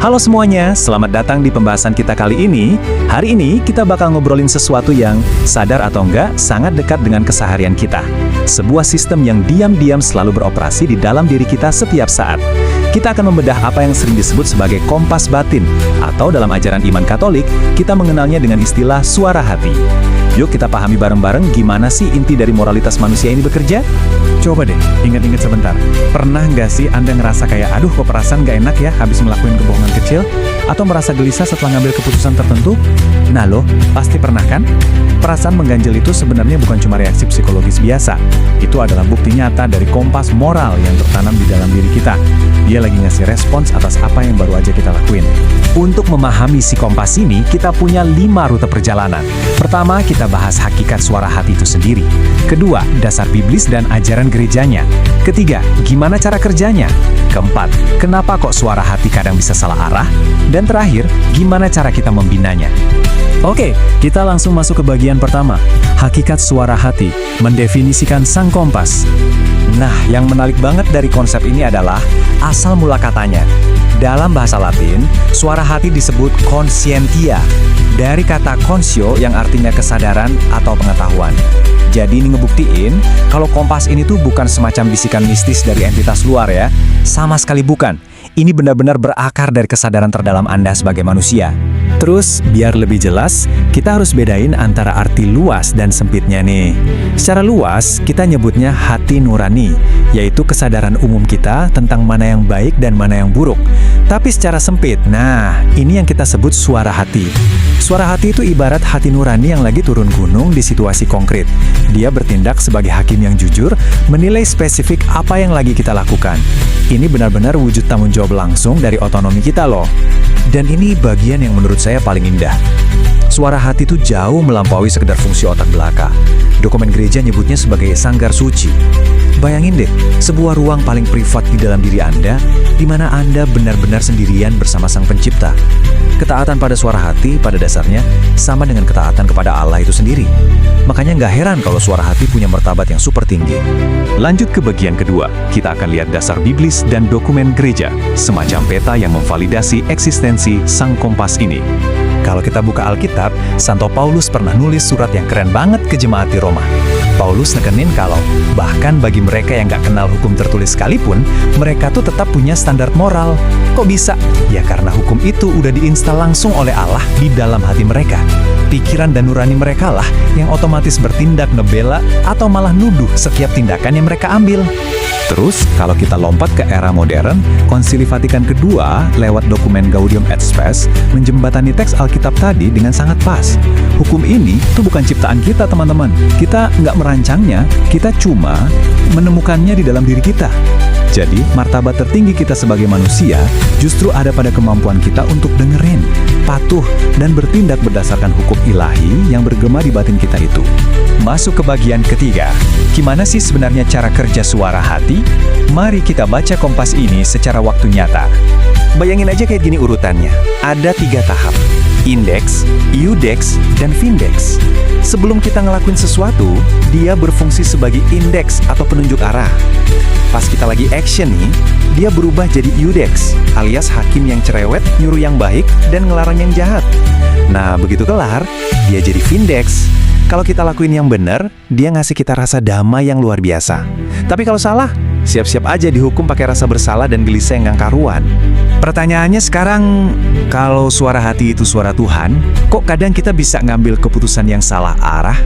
Halo semuanya, selamat datang di pembahasan kita kali ini. Hari ini kita bakal ngobrolin sesuatu yang, sadar atau enggak, sangat dekat dengan keseharian kita. Sebuah sistem yang diam-diam selalu beroperasi di dalam diri kita setiap saat. Kita akan membedah apa yang sering disebut sebagai kompas batin, atau dalam ajaran iman Katolik, kita mengenalnya dengan istilah suara hati. Yuk kita pahami bareng-bareng gimana sih inti dari moralitas manusia ini bekerja? Coba deh, ingat-ingat sebentar. Pernah nggak sih Anda ngerasa kayak, aduh kok perasaan nggak enak ya habis ngelakuin kebohongan kecil? Atau merasa gelisah setelah ngambil keputusan tertentu? Nah lo, pasti pernah kan? Perasaan mengganjal itu sebenarnya bukan cuma reaksi psikologis biasa. Itu adalah bukti nyata dari kompas moral yang tertanam di dalam diri kita. Dia lagi ngasih respons atas apa yang baru aja kita lakuin. Untuk memahami si kompas ini, kita punya 5 rute perjalanan. Pertama, kita bahas hakikat suara hati itu sendiri. Kedua, dasar biblis dan ajaran gerejanya. Ketiga, gimana cara kerjanya? Keempat, kenapa kok suara hati kadang bisa salah arah? Dan terakhir, gimana cara kita membinanya? Oke, kita langsung masuk ke bagian pertama. Hakikat suara hati, mendefinisikan sang kompas. Nah, yang menarik banget dari konsep ini adalah asal mula katanya. Dalam bahasa Latin, suara hati disebut conscientia, dari kata conscio yang artinya kesadaran atau pengetahuan. Jadi ini ngebuktiin kalau kompas ini tuh bukan semacam bisikan mistis dari entitas luar ya. Sama sekali bukan. Ini benar-benar berakar dari kesadaran terdalam Anda sebagai manusia. Terus, biar lebih jelas, kita harus bedain antara arti luas dan sempitnya nih. Secara luas, kita nyebutnya hati nurani, yaitu kesadaran umum kita tentang mana yang baik dan mana yang buruk. Tapi secara sempit, nah, ini yang kita sebut suara hati. Suara hati itu ibarat hati nurani yang lagi turun gunung di situasi konkret. Dia bertindak sebagai hakim yang jujur, menilai spesifik apa yang lagi kita lakukan. Ini benar-benar wujud tanggung jawab langsung dari otonomi kita loh. Dan ini bagian yang menurut saya paling indah. Suara hati itu jauh melampaui sekedar fungsi otak belaka. Dokumen gereja nyebutnya sebagai sanggar suci. Bayangin deh, sebuah ruang paling privat di dalam diri Anda, di mana Anda benar-benar sendirian bersama Sang Pencipta. Ketaatan pada suara hati pada dasarnya sama dengan ketaatan kepada Allah itu sendiri. Makanya nggak heran kalau suara hati punya martabat yang super tinggi. Lanjut ke bagian kedua, kita akan lihat dasar biblis dan dokumen gereja, semacam peta yang memvalidasi eksistensi Sang Kompas ini. Kalau kita buka Alkitab, Santo Paulus pernah nulis surat yang keren banget ke jemaat di Roma. Paulus nekenin kalau bahkan bagi mereka yang nggak kenal hukum tertulis sekalipun, mereka tuh tetap punya standar moral. Kok bisa? Ya karena hukum itu udah diinstal langsung oleh Allah di dalam hati mereka. Pikiran dan nurani mereka lah yang otomatis bertindak ngebela atau malah nuduh setiap tindakan yang mereka ambil. Terus, kalau kita lompat ke era modern, Konsili Vatikan kedua lewat dokumen Gaudium et Spes menjembatani teks Alkitab tadi dengan sangat pas. Hukum ini tuh bukan ciptaan kita, teman-teman. Kita nggak merancangnya, kita cuma menemukannya di dalam diri kita. Jadi, martabat tertinggi kita sebagai manusia justru ada pada kemampuan kita untuk dengerin, patuh, dan bertindak berdasarkan hukum ilahi yang bergema di batin kita itu. Masuk ke bagian ketiga. Gimana sih sebenarnya cara kerja suara hati? Mari kita baca kompas ini secara waktu nyata. Bayangin aja kayak gini urutannya. Ada 3 tahap. Indeks, Eudex, dan Vindex. Sebelum kita ngelakuin sesuatu, dia berfungsi sebagai indeks atau penunjuk arah. Pas kita lagi action nih, dia berubah jadi Eudex, alias hakim yang cerewet, nyuruh yang baik, dan ngelarang yang jahat. Nah, begitu kelar, dia jadi Vindex. Kalau kita lakuin yang benar, dia ngasih kita rasa damai yang luar biasa. Tapi kalau salah, siap-siap aja dihukum pakai rasa bersalah dan gelisah yang nggak karuan. Pertanyaannya sekarang, kalau suara hati itu suara Tuhan, kok kadang kita bisa ngambil keputusan yang salah arah?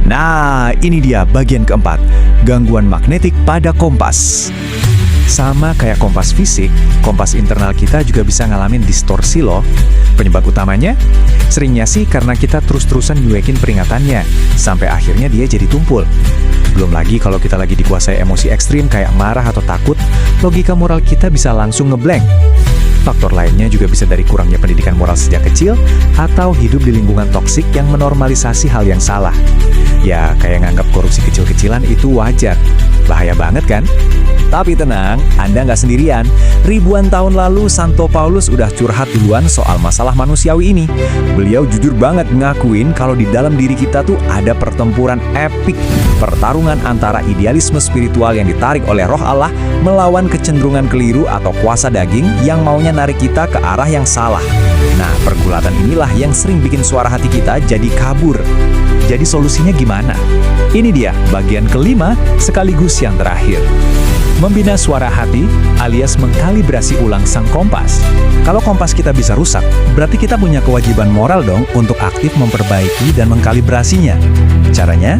Nah, ini dia bagian keempat, gangguan magnetik pada kompas. Sama kayak kompas fisik, kompas internal kita juga bisa ngalamin distorsi loh. Penyebab utamanya? Seringnya sih karena kita terus-terusan nyuekin peringatannya, sampai akhirnya dia jadi tumpul. Belum lagi kalau kita lagi dikuasai emosi ekstrim kayak marah atau takut, logika moral kita bisa langsung ngeblank. Faktor lainnya juga bisa dari kurangnya pendidikan moral sejak kecil, atau hidup di lingkungan toksik yang menormalisasi hal yang salah. Ya, kayak nganggap korupsi kecil-kecilan itu wajar. Bahaya banget kan? Tapi tenang, Anda nggak sendirian. Ribuan tahun lalu, Santo Paulus udah curhat duluan soal masalah manusiawi ini. Beliau jujur banget ngakuin kalau di dalam diri kita tuh ada pertempuran epik. Pertarungan antara idealisme spiritual yang ditarik oleh roh Allah melawan kecenderungan keliru atau kuasa daging yang maunya narik kita ke arah yang salah. Nah, pergulatan inilah yang sering bikin suara hati kita jadi kabur. Jadi solusinya gimana? Ini dia bagian kelima sekaligus yang terakhir. Membina suara hati alias mengkalibrasi ulang sang kompas. Kalau kompas kita bisa rusak, berarti kita punya kewajiban moral dong untuk aktif memperbaiki dan mengkalibrasinya. Caranya?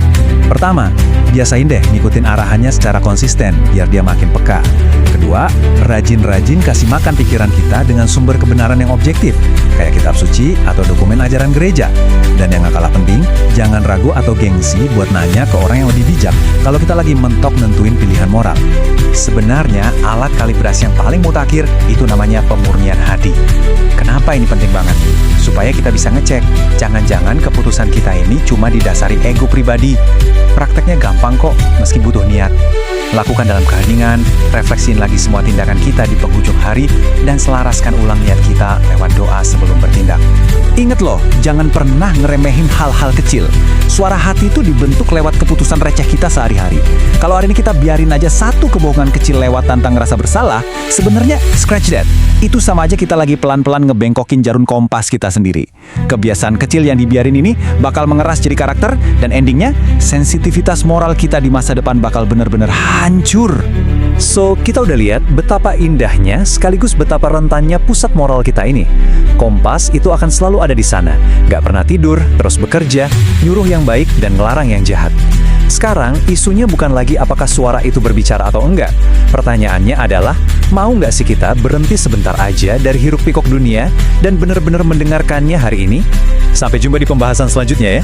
Pertama, biasain deh ngikutin arahannya secara konsisten biar dia makin peka. Kedua, rajin-rajin kasih makan pikiran kita dengan sumber kebenaran yang objektif, kayak kitab suci atau dokumen ajaran gereja. Dan yang gak kalah penting, jangan ragu atau gengsi buat nanya ke orang yang lebih bijak kalau kita lagi mentok nentuin pilihan moral. Sebenarnya, alat kalibrasi yang paling mutakhir itu namanya pemurnian hati. Kenapa ini penting banget? Supaya kita bisa ngecek, jangan-jangan keputusan kita ini cuma didasari ego pribadi. Prakteknya gampang kok, meski butuh niat. Lakukan dalam keheningan, refleksiin lagi semua tindakan kita di penghujung hari, dan selaraskan ulang niat kita lewat doa sebelum bertindak. Ingat loh, jangan pernah ngeremehin hal-hal kecil. Suara hati itu dibentuk lewat keputusan receh kita sehari-hari. Kalau hari ini kita biarin aja satu kebohongan kecil lewat tanpa ngerasa bersalah, sebenarnya scratch that. Itu sama aja kita lagi pelan-pelan ngebengkokin jarum kompas kita sendiri. Kebiasaan kecil yang dibiarin ini bakal mengeras jadi karakter, dan endingnya, sensitivitas moral kita di masa depan bakal bener-bener hancur. So, kita udah lihat betapa indahnya sekaligus betapa rentannya pusat moral kita ini. Kompas itu akan selalu ada di sana, gak pernah tidur, terus bekerja, nyuruh yang baik dan ngelarang yang jahat. Sekarang, isunya bukan lagi apakah suara itu berbicara atau enggak. Pertanyaannya adalah, mau nggak sih kita berhenti sebentar aja dari hiruk pikuk dunia dan benar-benar mendengarkannya hari ini? Sampai jumpa di pembahasan selanjutnya ya.